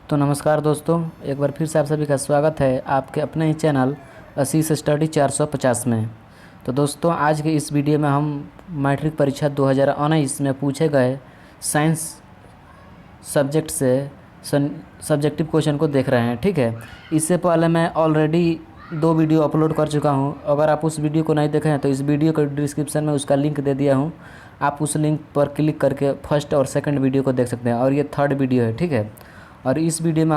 तो नमस्कार दोस्तों, एक बार फिर से आप सभी का स्वागत है आपके अपने ही चैनल आशीष स्टडी 450 में। तो दोस्तों, आज के इस वीडियो में हम मैट्रिक परीक्षा 2019 में पूछे गए साइंस सब्जेक्ट से सब्जेक्टिव क्वेश्चन को देख रहे हैं। ठीक है, इससे पहले मैं ऑलरेडी 2 वीडियो अपलोड कर चुका हूं। अगर आप उस वीडियो को नहीं देखे हैं तो इस वीडियो के डिस्क्रिप्शन में उसका लिंक दे दिया हूं। आप उस लिंक पर क्लिक करके फर्स्ट और सेकंड वीडियो को देख सकते हैं, और ये थर्ड वीडियो है। ठीक है, और इस वीडियो में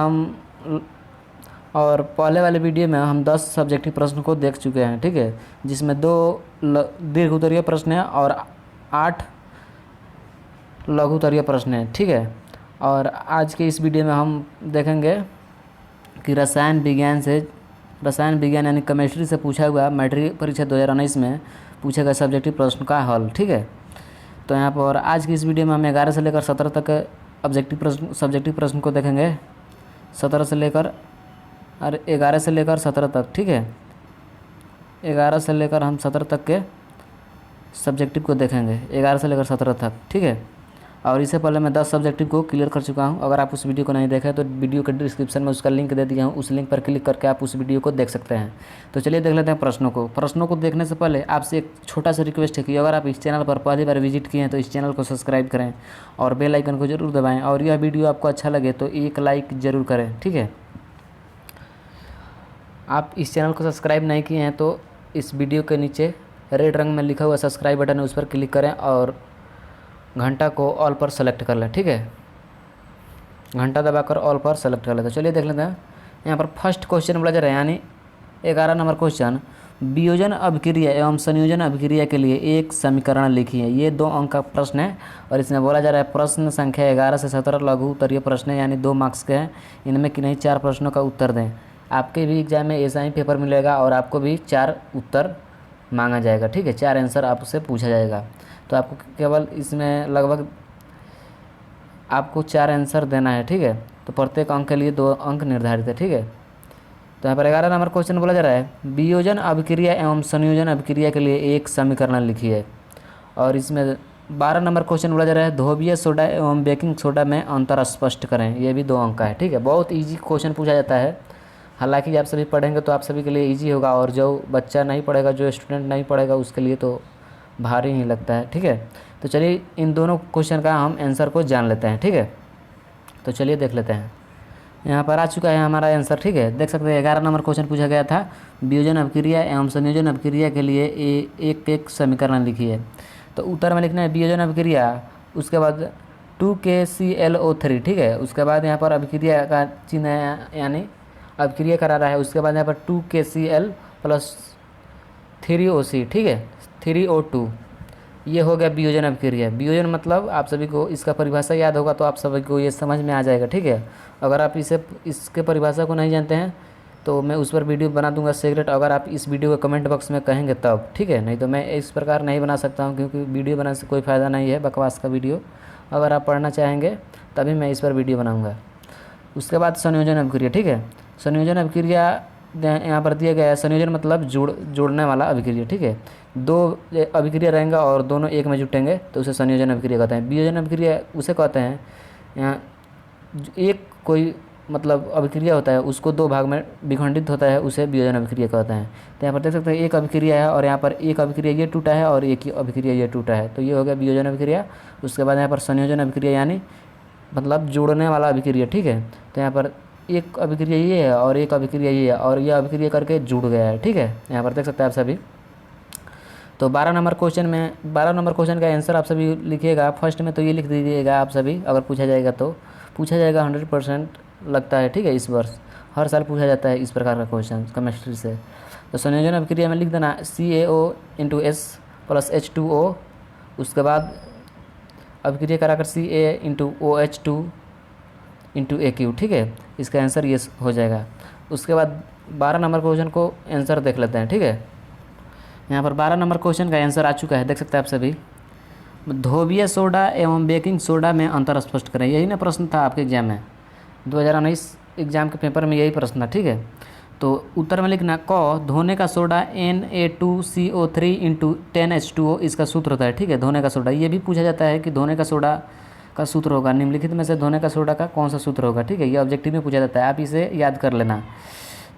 और पहले वाले वीडियो में हम 10 सब्जेक्टिव प्रश्न को देख चुके हैं। ठीक है, जिसमें 2 दीर्घ उत्तरीय प्रश्न हैं और 8 लघु उत्तरीय प्रश्न हैं। ठीक है, और आज के इस वीडियो में हम देखेंगे कि रसायन विज्ञान यानी केमिस्ट्री से पूछा हुआ मैट्रिक परीक्षा 2019 में पूछे गए सब्जेक्टिव प्रश्न का हल। ठीक है, तो यहाँ पर आज की इस वीडियो में हम 11 से लेकर 17 तक सब्जेक्टिव प्रश्न को देखेंगे। 11 से लेकर 17 तक। ठीक है, 11 से लेकर हम 17 तक के सब्जेक्टिव को देखेंगे, 11 से लेकर 17 तक। ठीक है, और इससे पहले मैं 10 सब्जेक्टिव को क्लियर कर चुका हूं। अगर आप उस वीडियो को नहीं देखे तो वीडियो के डिस्क्रिप्शन में उसका लिंक दे दिया हूं, उस लिंक पर क्लिक करके आप उस वीडियो को देख सकते हैं। तो चलिए देख लेते हैं प्रश्नों को देखने से पहले आपसे एक छोटा सा रिक्वेस्ट है कि अगर आप इस चैनल पर पहली बार विजिट किए हैं तो इस चैनल को सब्सक्राइब करें और बेल आइकन को जरूर दबाएँ, और यह वीडियो आपको अच्छा लगे तो एक लाइक ज़रूर करें। ठीक है, आप इस चैनल को सब्सक्राइब नहीं किए हैं तो इस वीडियो के नीचे रेड रंग में लिखा हुआ सब्सक्राइब बटन है, उस पर क्लिक करें और घंटा को ऑल पर सेलेक्ट कर लें। ठीक है, घंटा दबाकर ऑल पर सेलेक्ट कर लें। तो चलिए देख लेते हैं। यहाँ पर फर्स्ट क्वेश्चन बोला जा रहा है, यानी 11 नंबर क्वेश्चन, वियोजन अभिक्रिया एवं संयोजन अभिक्रिया के लिए एक समीकरण लिखिए। ये 2 अंक का प्रश्न है और इसमें बोला जा रहा है प्रश्न संख्या 11 से 17 लघु उत्तरीय प्रश्न है, यानी 2 मार्क्स के हैं। इनमें किन्हीं 4 प्रश्नों का उत्तर दें। आपके भी एग्जाम में ऐसा ही पेपर मिलेगा और आपको भी 4 उत्तर मांगा जाएगा। ठीक है, 4 आंसर आपसे पूछा जाएगा। तो आपको केवल इसमें लगभग आपको 4 आंसर देना है। ठीक है, तो प्रत्येक अंक के लिए 2 अंक निर्धारित है। ठीक है, तो यहाँ पर 11 नंबर क्वेश्चन बोला जा रहा है, वियोजन अभिक्रिया एवं संयोजन अभिक्रिया के लिए एक समीकरण लिखिए। और इसमें 12 नंबर क्वेश्चन बोला जा रहा है, ध्रुवीय सोडा एवं बेकिंग सोडा में अंतर स्पष्ट करें। ये भी 2 अंक का है। ठीक है, बहुत ईजी क्वेश्चन पूछा जाता है। हालांकि आप सभी पढ़ेंगे तो आप सभी के लिए ईजी होगा, और जो बच्चा नहीं पढ़ेगा, जो स्टूडेंट नहीं पढ़ेगा, उसके लिए तो भारी ही लगता है। ठीक है, तो चलिए इन दोनों क्वेश्चन का हम आंसर को जान लेते हैं। ठीक है, तो चलिए देख लेते हैं। यहाँ पर आ चुका है हमारा आंसर। ठीक है, देख सकते हैं 11 नंबर क्वेश्चन पूछा गया था, वियोजन अभिक्रिया एवं संयोजन अभिक्रिया के लिए एक समीकरण लिखिए। तो उत्तर में लिखना है वियोजन अभिक्रिया, उसके बाद 2KClO3। ठीक है, उसके बाद यहाँ पर अभिक्रिया का चिन्ह है, यानी अभिक्रिया करा रहा है। उसके बाद यहाँ पर 2KCl + 3OC। ठीक है, 3O2। ये हो गया वियोजन अभिक्रिया। वियोजन मतलब आप सभी को इसका परिभाषा याद होगा तो आप सभी को ये समझ में आ जाएगा। ठीक है, अगर आप इसके परिभाषा को नहीं जानते हैं तो मैं उस पर वीडियो बना दूंगा सेपरेट, अगर आप इस वीडियो को कमेंट बॉक्स में कहेंगे तब। ठीक है, नहीं तो मैं इस प्रकार नहीं बना सकता हूँ, क्योंकि वीडियो बनाने से कोई फ़ायदा नहीं है, बकवास का वीडियो। अगर आप पढ़ना चाहेंगे तभी मैं इस पर वीडियो बनाऊँगा। उसके बाद संयोजन अभिक्रिया। ठीक है, संयोजन अभिक्रिया यहाँ पर दिया गया है। संयोजन मतलब जोड़ने वाला अभिक्रिया। ठीक है, 2 अभिक्रिया रहेंगा और दोनों एक में जुटेंगे तो उसे संयोजन अभिक्रिया कहते हैं। वियोजन अभिक्रिया उसे कहते हैं यहाँ एक कोई मतलब अभिक्रिया होता है, उसको 2 भाग में विखंडित होता है, उसे वियोजन अभिक्रिया कहते हैं। तो यहाँ पर देख सकते हैं एक अभिक्रिया है और यहाँ पर एक अभिक्रिया ये टूटा है और एक अभिक्रिया ये टूटा है, तो ये हो गया वियोजन अभिक्रिया। उसके बाद यहाँ पर संयोजन अभिक्रिया यानी मतलब जोड़ने वाला अभिक्रिया। ठीक है, तो यहाँ पर एक अभिक्रिया ये है और एक अभिक्रिया ये है और यह अभिक्रिया करके जुड़ गया है। ठीक है, यहाँ पर देख सकते हैं आप सभी। तो 12 नंबर क्वेश्चन का आंसर आप सभी लिखिएगा। फर्स्ट में तो ये लिख दीजिएगा आप सभी, अगर पूछा जाएगा तो पूछा जाएगा 100% लगता है। ठीक है, इस वर्ष हर साल पूछा जाता है इस प्रकार का क्वेश्चन केमिस्ट्री से। तो संयोजन अभिक्रिया में लिख देना CaO × S + H2O। उसके बाद अभिक्रिया कराकर Ca × OH2 × AQ। ठीक है, इसका आंसर ये हो जाएगा। उसके बाद 12 नंबर क्वेश्चन को आंसर देख लेते हैं। ठीक है, यहाँ पर 12 नंबर क्वेश्चन का आंसर आ चुका है, देख सकते हैं आप सभी। ध्रुवीय सोडा एवं बेकिंग सोडा में अंतर स्पष्ट करें। यही ना प्रश्न था आपके एग्जाम में, 2019 एग्जाम के पेपर में यही प्रश्न था। ठीक है, तो उत्तर में लिखना क, धोने का सोडा Na2CO3 × 10H2O इसका सूत्र होता है। ठीक है, धोने का सोडा, ये भी पूछा जाता है कि धोने का सोडा का सूत्र होगा, निम्नलिखित में से धोने का सोडा का कौन सा सूत्र होगा। ठीक है, ये ऑब्जेक्टिव में पूछा जाता है, आप इसे याद कर लेना।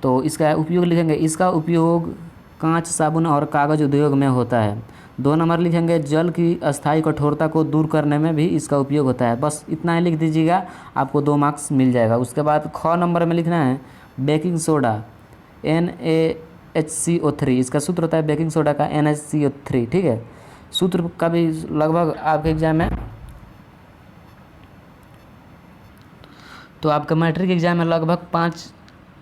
तो इसका उपयोग लिखेंगे, इसका उपयोग कांच, साबुन और कागज़ उद्योग में होता है। 2 नंबर लिखेंगे, जल की अस्थायी कठोरता को दूर करने में भी इसका उपयोग होता है। बस इतना ही लिख दीजिएगा, आपको 2 मार्क्स मिल जाएगा। उसके बाद ख नंबर में लिखना है बेकिंग सोडा NaHCO3, इसका सूत्र होता है बेकिंग सोडा का NaHCO3। ठीक है, सूत्र का भी लगभग आपके एग्जाम में, तो आपका मैट्रिक एग्जाम में लगभग 5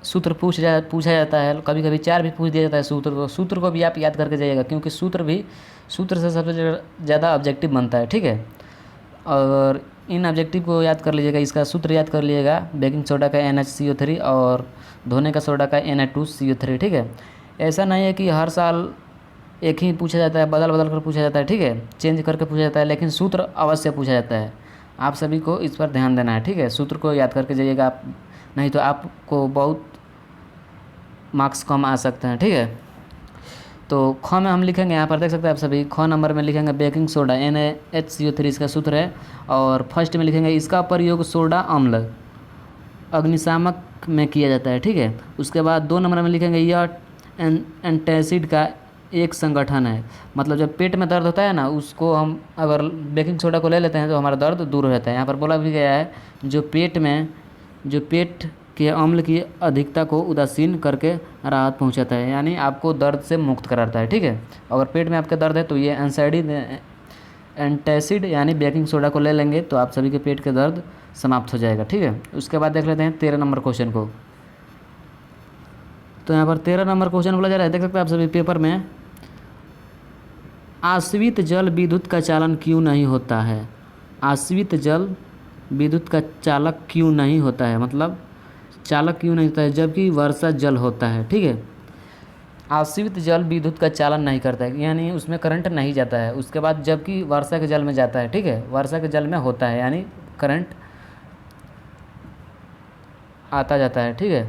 सूत्र पूछा जाता है, कभी कभी 4 भी पूछ दिया जाता है सूत्र। तो सूत्र को भी आप याद करके जाइएगा, क्योंकि सूत्र से सबसे ज़्यादा ऑब्जेक्टिव बनता है। ठीक है, और इन ऑब्जेक्टिव को याद कर लीजिएगा, इसका सूत्र याद कर लीजिएगा, बेकिंग सोडा का NaHCO3 और धोने का सोडा का Na2CO3। ठीक है, ऐसा नहीं है कि हर साल एक ही पूछा जाता है, बदल बदल कर पूछा जाता है। ठीक है, चेंज करके पूछा जाता है, लेकिन सूत्र अवश्य पूछा जाता है। आप सभी को इस पर ध्यान देना है। ठीक है, सूत्र को याद करके जाइएगा आप, नहीं तो आपको बहुत मार्क्स कम आ सकते हैं। ठीक है, तो ख में हम लिखेंगे, यहाँ पर देख सकते हैं आप सभी, ख नंबर में लिखेंगे बेकिंग सोडा NaHCO3, इसका सूत्र है। और फर्स्ट में लिखेंगे इसका प्रयोग सोडा अम्ल अग्निशामक में किया जाता है। ठीक है, उसके बाद 2 नंबर में लिखेंगे यह एंटासिड का एक संगठन है। मतलब जब पेट में दर्द होता है ना, उसको हम अगर बेकिंग सोडा को ले लेते हैं तो हमारा दर्द दूर हो जाता है। यहाँ पर बोला भी गया है जो पेट के अम्ल की अधिकता को उदासीन करके राहत पहुंचाता है, यानी आपको दर्द से मुक्त कराता है। ठीक है, अगर पेट में आपके दर्द है तो ये एंटासिड यानी बेकिंग सोडा को ले लेंगे तो आप सभी के पेट के दर्द समाप्त हो जाएगा। ठीक है, उसके बाद देख लेते हैं 13 नंबर क्वेश्चन को। तो यहाँ पर 13 नंबर क्वेश्चन बोला जा रहा है, देख सकते हैं आप सभी पेपर में, आश्रित जल विद्युत का चालन क्यों नहीं होता है। आश्रित जल विद्युत का चालक क्यों नहीं होता है, मतलब चालक क्यों नहीं होता है जबकि वर्षा जल होता है। ठीक है, आश्रित जल विद्युत का चालन नहीं करता है, यानी उसमें करंट नहीं जाता है। उसके बाद जबकि वर्षा के जल में जाता है। ठीक है, वर्षा के जल में होता है, यानी करंट आता जाता है। ठीक है,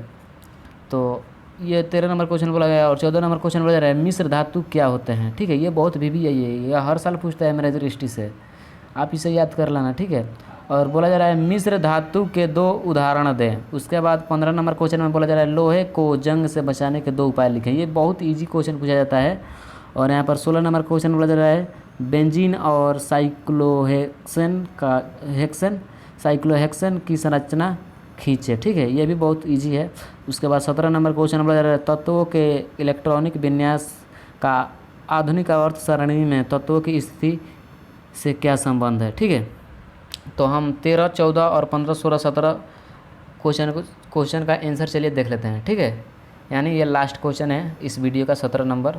तो ये 13 नंबर क्वेश्चन बोला गया। और 14 नंबर क्वेश्चन बोला जा रहा है मिश्र धातु क्या होते हैं। ठीक है, ये बहुत भी है, ये हर साल पूछता है मेरे दृष्टि से, आप इसे याद कर लेना। ठीक है, और बोला जा रहा है मिश्र धातु के 2 उदाहरण दें। उसके बाद 15 नंबर क्वेश्चन में बोला जा रहा है लोहे को जंग से बचाने के 2 उपाय लिखें। ये बहुत ईजी क्वेश्चन पूछा जाता है। और यहाँ पर 16 नंबर क्वेश्चन बोला जा रहा है बेंजीन और साइक्लोहेक्सेन की संरचना खींचे। ठीक है, ये भी बहुत इजी है। उसके बाद 17 नंबर क्वेश्चन बोला जा रहा है तत्वों के इलेक्ट्रॉनिक विन्यास का आधुनिक आवर्त सारणी में तत्वों की स्थिति से क्या संबंध है। ठीक है, तो हम 13, 14 और 15, 16, 17 क्वेश्चन का आंसर चलिए देख लेते हैं। ठीक है, यानी ये लास्ट क्वेश्चन है इस वीडियो का 17 नंबर।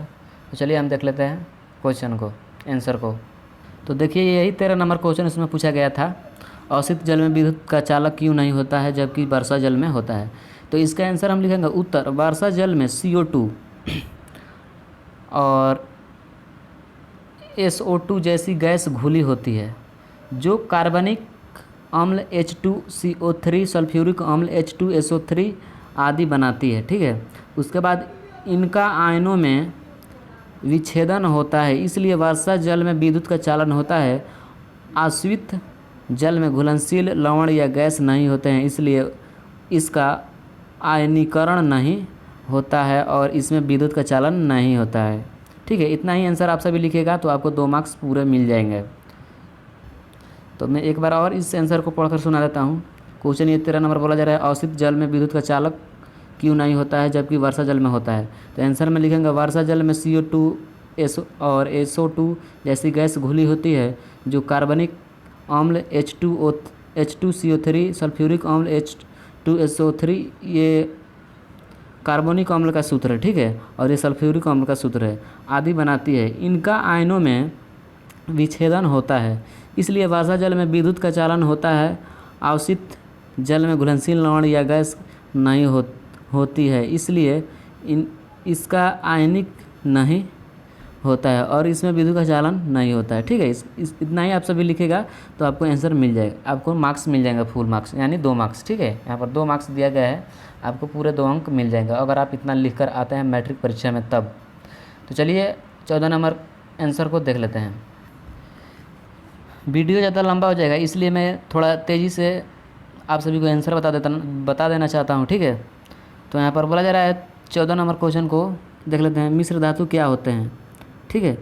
तो चलिए हम देख लेते हैं क्वेश्चन को, आंसर को। तो देखिए यही 13 नंबर क्वेश्चन इसमें पूछा गया था, अवशिष्ट जल में विद्युत का चालक क्यों नहीं होता है जबकि वर्षा जल में होता है। तो इसका आंसर हम लिखेंगे उत्तर, वर्षा जल में CO2 और SO2 जैसी गैस घुली होती है जो कार्बनिक अम्ल H2CO3, सल्फ्यूरिक अम्ल H2SO3 आदि बनाती है। ठीक है, उसके बाद इनका आयनों में विच्छेदन होता है, इसलिए वर्षा जल में विद्युत का चालन होता है। आश्रित जल में घुलनशील लवण या गैस नहीं होते हैं, इसलिए इसका आयनीकरण नहीं होता है और इसमें विद्युत का चालन नहीं होता है। ठीक है, इतना ही आंसर आप सभी लिखिएगा तो आपको 2 मार्क्स पूरे मिल जाएंगे। तो मैं एक बार और इस आंसर को पढ़कर सुना देता हूँ। क्वेश्चन ये 13 नंबर बोला जा रहा है अवशिष्ट जल में विद्युत का चालक क्यों नहीं होता है जबकि वर्षा जल में होता है। तो आंसर में लिखेंगे वर्षा जल में CO2 और SO2 जैसी गैस घुली होती है जो कार्बनिक अम्ल H2CO3, सल्फ्यूरिक अम्ल H2SO3 ये कार्बनिक अम्ल का सूत्र है। ठीक है, और ये सल्फ्यूरिक अम्ल का सूत्र है आदि बनाती है। इनका आयनों में विच्छेदन होता है, इसलिए वर्षा जल में विद्युत का चालन होता है। अवशिष्ट जल में घुलनशील लवण या गैस नहीं होती है, इसलिए इसका आयनिक नहीं होता है और इसमें विद्युत का चालन नहीं होता है। ठीक है, इतना ही आप सभी लिखेगा तो आपको आंसर मिल जाएगा, आपको मार्क्स मिल जाएगा, फुल मार्क्स यानी 2 मार्क्स। ठीक है, यहाँ पर 2 मार्क्स दिया गया है, आपको पूरे 2 अंक मिल जाएगा अगर आप इतना लिख कर आते हैं मैट्रिक परीक्षा में तब। तो चलिए 14 नंबर आंसर को देख लेते हैं। वीडियो ज़्यादा लंबा हो जाएगा, इसलिए मैं थोड़ा तेज़ी से आप सभी को आंसर बता देना चाहता हूँ, ठीक है। तो यहाँ पर बोला जा रहा है 14 नंबर क्वेश्चन को देख लेते हैं, मिश्र धातु क्या होते हैं, ठीक है।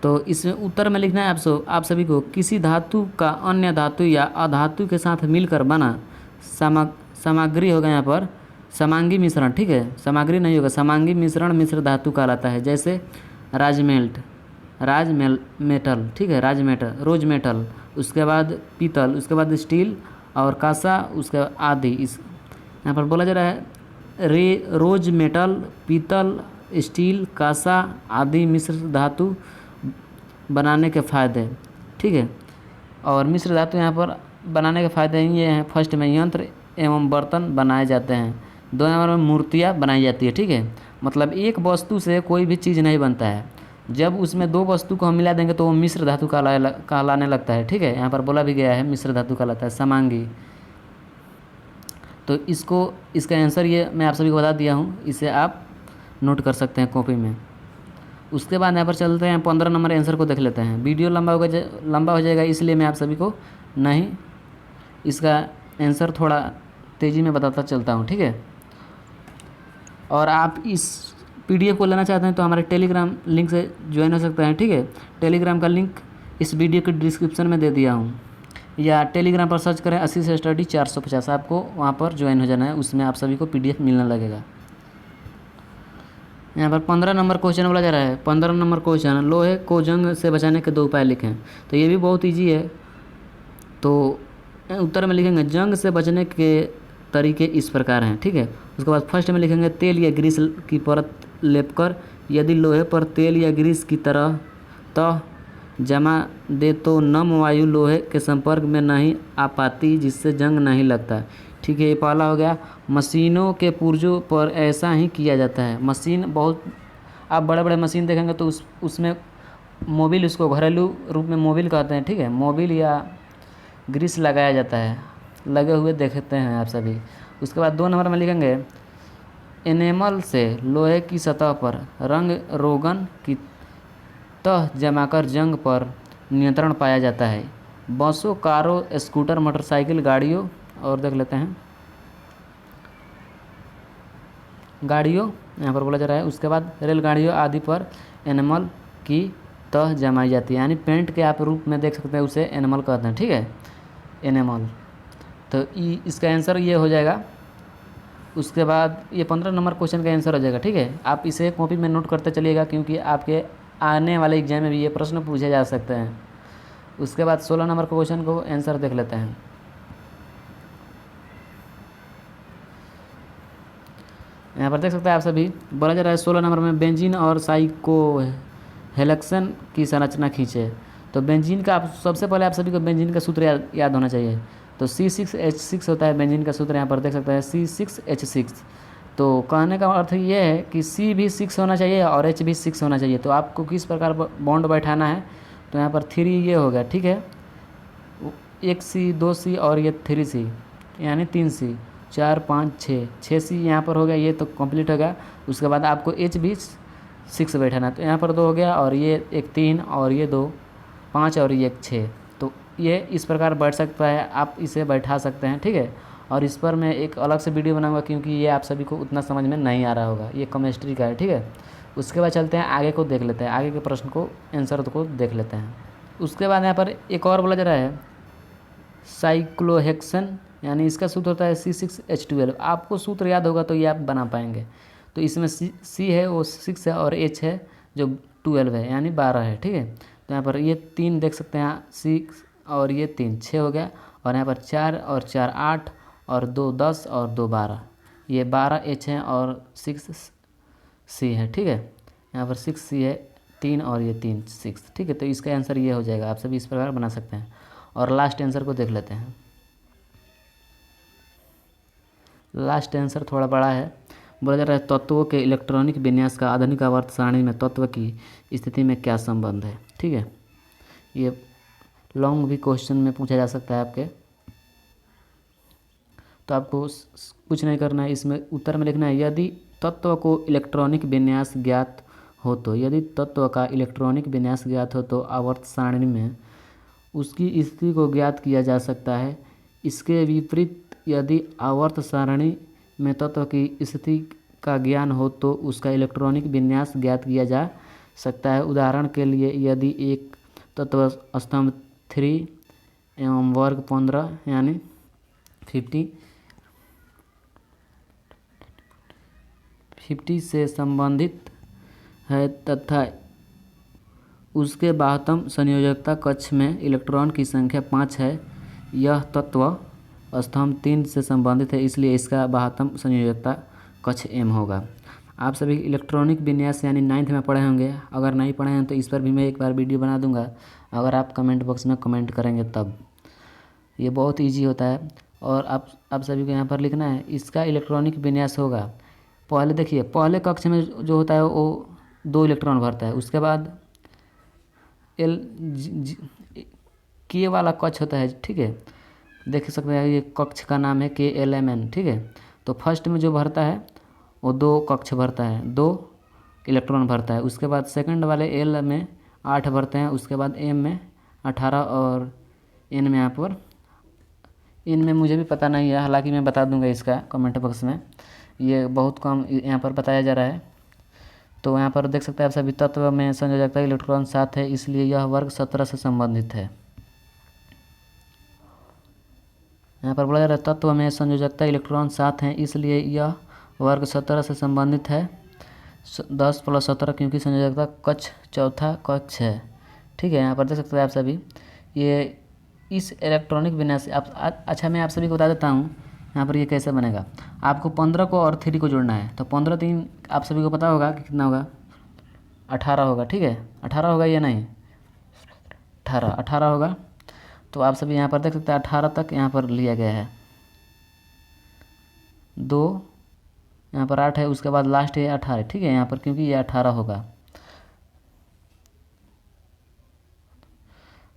तो इसमें उत्तर में लिखना है आप सभी को, किसी धातु का अन्य धातु या अधातु के साथ मिलकर बना सामग्री होगा यहाँ पर समांगी मिश्रण, ठीक है, सामग्री नहीं होगा, समांगी मिश्रण मिश्र धातु कहलाता है। जैसे मेटल, ठीक है, रोज मेटल, उसके बाद पीतल, उसके बाद स्टील और कांसा, उसके आदि। इस यहाँ पर बोला जा रहा है रोज मेटल, पीतल, स्टील, कांसा आदि मिश्र धातु बनाने के फ़ायदे, ठीक है। और मिश्र धातु यहाँ पर बनाने के फ़ायदे ये हैं, फर्स्ट में यंत्र एवं बर्तन बनाए जाते हैं, 2 नंबर में मूर्तियाँ बनाई जाती है, ठीक है। मतलब एक वस्तु से कोई भी चीज़ नहीं बनता है, जब उसमें 2 वस्तु को हम मिला देंगे तो वो मिश्र धातु कहलाने लगता है, ठीक है। यहाँ पर बोला भी गया है मिश्र धातु कहलाता है समांगी। तो इसका आंसर ये मैं आप सभी को बता दिया हूँ, इसे आप नोट कर सकते हैं कॉपी में। उसके बाद यहाँ पर चलते हैं 15 नंबर आंसर को देख लेते हैं। वीडियो लंबा हो जाएगा, इसलिए मैं आप सभी को नहीं इसका आंसर थोड़ा तेज़ी में बताता चलता हूँ, ठीक है। और आप इस PDF को लेना चाहते हैं तो हमारे टेलीग्राम लिंक से ज्वाइन हो सकते हैं, ठीक है। टेलीग्राम का लिंक इस वीडियो के डिस्क्रिप्शन में दे दिया हूँ, या टेलीग्राम पर सर्च करें 80 से स्टडी 450, आपको वहाँ पर ज्वाइन हो जाना है, उसमें आप सभी को PDF मिलने लगेगा। यहाँ पर 15 नंबर क्वेश्चन बोला जा रहा है। 15 नंबर क्वेश्चन, लोहे को जंग से बचाने के 2 उपाय लिखें। तो ये भी बहुत ईजी है। तो उत्तर में लिखेंगे जंग से बचने के तरीके इस प्रकार हैं, ठीक है। उसके बाद फर्स्ट में लिखेंगे तेल या ग्रीस की परत लेपकर यदि लोहे पर तेल या ग्रीस की तरह तह जमा दे तो नम वायु लोहे के संपर्क में नहीं आ पाती, जिससे जंग नहीं लगता, ठीक है। ये पहला हो गया। मशीनों के पुर्जों पर ऐसा ही किया जाता है। मशीन बहुत, आप बड़े बड़े मशीन देखेंगे तो उसमें मोबिल, उसको घरेलू रूप में मोबिल कहते हैं, ठीक है, मोबिल या ग्रीस लगाया जाता है, लगे हुए देखते हैं आप सभी। उसके बाद 2 नंबर में लिखेंगे एनेमल से लोहे की सतह पर रंग रोगन की तह जमाकर जंग पर नियंत्रण पाया जाता है। बसों, कारों, स्कूटर, मोटरसाइकिल, गाड़ियों, और देख लेते हैं गाड़ियों, यहाँ पर बोला जा रहा है। उसके बाद रेलगाड़ियों आदि पर एनिमल की तह जमाई जाती है, यानी पेंट के आप रूप में देख सकते हैं, उसे एनिमल कहते हैं, ठीक है, एनिमल। तो इसका आंसर ये हो जाएगा। उसके बाद ये 15 नंबर क्वेश्चन का आंसर हो जाएगा, ठीक है। आप इसे कॉपी में नोट करते चलिएगा, क्योंकि आपके आने वाले एग्जाम में भी ये प्रश्न पूछे जा सकते हैं। उसके बाद 16 नंबर क्वेश्चन को आंसर देख लेते हैं। यहाँ पर देख सकते हैं आप सभी, बोला जा रहा है 16 नंबर में बेंजीन और साइक्लोहेक्सेन की संरचना खींचे। तो बेंजीन का सबसे पहले आप सभी को बेंजीन का सूत्र याद होना चाहिए। तो C6H6 होता है बेंजीन का सूत्र, यहाँ पर देख सकते हैं C6H6। तो कहने का अर्थ ये है कि C भी 6 होना चाहिए और H भी 6 होना चाहिए। तो आपको किस प्रकार बॉन्ड बैठाना है, तो यहाँ पर 3 ये हो गया, ठीक है, 1 C 2 C और ये 3 C, यानी 3 C, 4 5 6 C यहाँ पर हो गया, ये तो कंप्लीट हो गया। उसके बाद आपको H भी 6 बैठाना है, तो यहाँ पर 2 हो गया, और ये एक 3 और ये 2 5 और ये एक 6। तो ये इस प्रकार बैठ सकता है, आप इसे बैठा सकते हैं, ठीक है। और इस पर मैं एक अलग से वीडियो बनाऊंगा, क्योंकि ये आप सभी को उतना समझ में नहीं आ रहा होगा, ये केमिस्ट्री का है, ठीक है। उसके बाद चलते हैं आगे को देख लेते हैं, आगे के प्रश्न को आंसर को देख लेते हैं। उसके बाद यहाँ पर एक और बोला जा रहा है साइक्लोहेक्सेन, यानी इसका सूत्र होता है C6H12। आपको सूत्र याद होगा तो ये आप बना पाएंगे। तो इसमें C है वो 6 है और H है जो 12 है, यानी 12 है, ठीक है। तो यहाँ पर ये 3 देख सकते हैं, 6 और ये 3 6 हो गया, और यहाँ पर 4 और 4 8 और 2 10 और 2 12, ये 12 H है और 6 C है, ठीक है। यहाँ पर 6 C है, 3 और ये 3 6, ठीक है। तो इसका आंसर ये हो जाएगा, आप सभी इस प्रकार बना सकते हैं। और लास्ट आंसर को देख लेते हैं। लास्ट आंसर थोड़ा बड़ा है, बोला जा रहा है तत्वों के इलेक्ट्रॉनिक विन्यास का आधुनिक आवर्त सारणी में तत्व की स्थिति में क्या संबंध है, ठीक है। ये लॉन्ग भी क्वेश्चन में पूछा जा सकता है आपके। तो आपको कुछ नहीं करना है, इसमें उत्तर में लिखना है यदि तत्व को इलेक्ट्रॉनिक विन्यास ज्ञात हो तो, यदि तत्व का इलेक्ट्रॉनिक विन्यास ज्ञात हो तो आवर्त सारणी में उसकी स्थिति को ज्ञात किया जा सकता है। इसके विपरीत यदि आवर्त सारणी में तत्व की स्थिति का ज्ञान हो तो उसका इलेक्ट्रॉनिक विन्यास ज्ञात किया जा सकता है। उदाहरण के लिए यदि एक तत्व स्तंभ 3 एवं वर्ग 15 यानी 50 से संबंधित है तथा उसके बाह्यतम संयोजकता कक्ष में इलेक्ट्रॉन की संख्या 5 है, यह तत्व स्तंभ 3 से संबंधित है, इसलिए इसका बाह्यतम संयोजकता कक्ष m होगा। आप सभी इलेक्ट्रॉनिक विन्यास यानी 9th में पढ़े होंगे। अगर नहीं पढ़े हैं तो इस पर भी मैं एक बार वीडियो बना दूंगा, अगर आप कमेंट बॉक्स में कमेंट करेंगे तब। ये बहुत इजी होता है और आप सभी को यहाँ पर लिखना है। इसका इलेक्ट्रॉनिक विन्यास होगा, पहले देखिए, पहले कक्ष में जो होता है वो 2 इलेक्ट्रॉन भरता है, उसके बाद के वाला कक्ष होता है, ठीक है, देख सकते हैं ये कक्ष का नाम है KLMN, ठीक है। तो फर्स्ट में जो भरता है वो 2 कक्ष भरता है, 2 इलेक्ट्रॉन भरता है। उसके बाद सेकंड वाले L में 8 भरते हैं, उसके बाद M में 18 और N में यहाँ पर इनमें मुझे भी पता नहीं है, हालांकि मैं बता दूंगा इसका कमेंट बॉक्स में। ये बहुत कम यहाँ पर बताया जा रहा है। तो यहाँ पर देख सकते हैं आप सभी तत्व में संयोजकता इलेक्ट्रॉन 7 है, इसलिए यह वर्ग 17 से संबंधित है। यहाँ पर बोला जा रहा है तत्व में संयोजकता इलेक्ट्रॉन 7 हैं, इसलिए यह वर्ग 17 से संबंधित है। 10 + 17 क्योंकि संयोजकता कक्ष चौथा कक्ष है, ठीक है। यहाँ पर देख सकते हैं आप सभी ये इस इलेक्ट्रॉनिक विन्यास अच्छा मैं आप सभी को बता देता हूँ यहाँ पर ये कैसे बनेगा। आपको 15 को और 3 को जोड़ना है, तो 15 3 आप सभी को पता होगा कि कितना होगा, 18 होगा, ठीक है। 18 होगा या नहीं, 18 होगा। तो आप सभी यहाँ पर देख सकते हैं 18 तक यहाँ पर लिया गया है। 2 यहाँ पर 8 है, उसके बाद लास्ट है 18, ठीक है, यहाँ पर क्योंकि ये 18 होगा।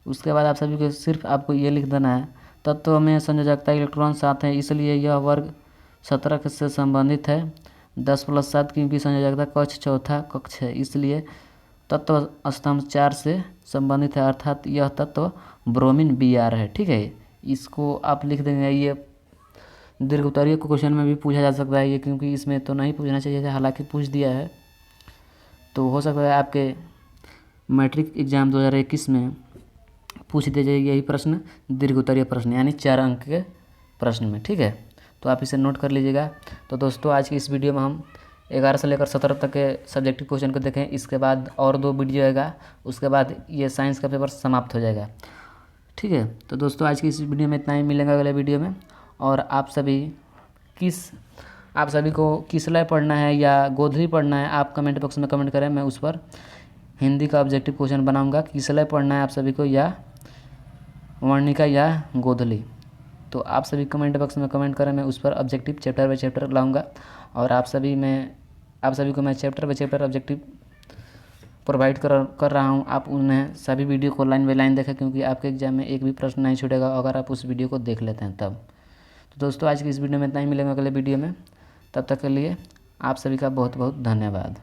उसके बाद आप सभी को सिर्फ आपको ये लिख देना है तत्व में संयोजकता इलेक्ट्रॉन 7 है, इसलिए यह वर्ग 17 से संबंधित है। 10 + 7 क्योंकि संयोजकता कक्ष चौथा कक्ष है, इसलिए तत्व स्तंभ 4 से संबंधित है, अर्थात यह तत्व ब्रोमीन Br है, ठीक है। इसको आप लिख देंगे। ये दीर्घ उत्तरीय को क्वेश्चन में भी पूछा जा सकता है ये, क्योंकि इसमें तो नहीं पूछना चाहिए था, हालांकि पूछ दिया है। तो हो सकता है आपके मैट्रिक एग्ज़ाम 2021 में पूछ दिया जाएगा यही प्रश्न, दीर्घ उत्तरीय प्रश्न यानी 4 अंक के प्रश्न में, ठीक है। तो आप इसे नोट कर लीजिएगा। तो दोस्तों आज की इस वीडियो में हम 11 से लेकर 17 तक के सब्जेक्टिव क्वेश्चन को देखें। इसके बाद और 2 वीडियो आएगा, उसके बाद ये साइंस का पेपर समाप्त हो जाएगा, ठीक है। तो दोस्तों आज की इस वीडियो में इतना ही, मिलेंगे अगले वीडियो में। और आप सभी को किस लय पढ़ना है या गोधली पढ़ना है, आप कमेंट बॉक्स में कमेंट करें, मैं उस पर हिंदी का ऑब्जेक्टिव क्वेश्चन बनाऊँगा। किस लय पढ़ना है आप सभी को, या वर्णिका या गोधली, तो आप सभी कमेंट बॉक्स में कमेंट करें, मैं उस पर ऑब्जेक्टिव चैप्टर बाय चैप्टर लाऊंगा। और आप सभी को मैं chapter by chapter objective provide कर रहा हूं। आप उन्हें सभी वीडियो को लाइन बाय लाइन देखें, क्योंकि आपके एग्जाम में एक भी प्रश्न नहीं छूटेगा अगर आप उस वीडियो को देख लेते हैं तब। तो दोस्तों आज की इस वीडियो में इतना ही, मिलेंगे अगले वीडियो में। तब तक के लिए आप सभी का बहुत बहुत धन्यवाद।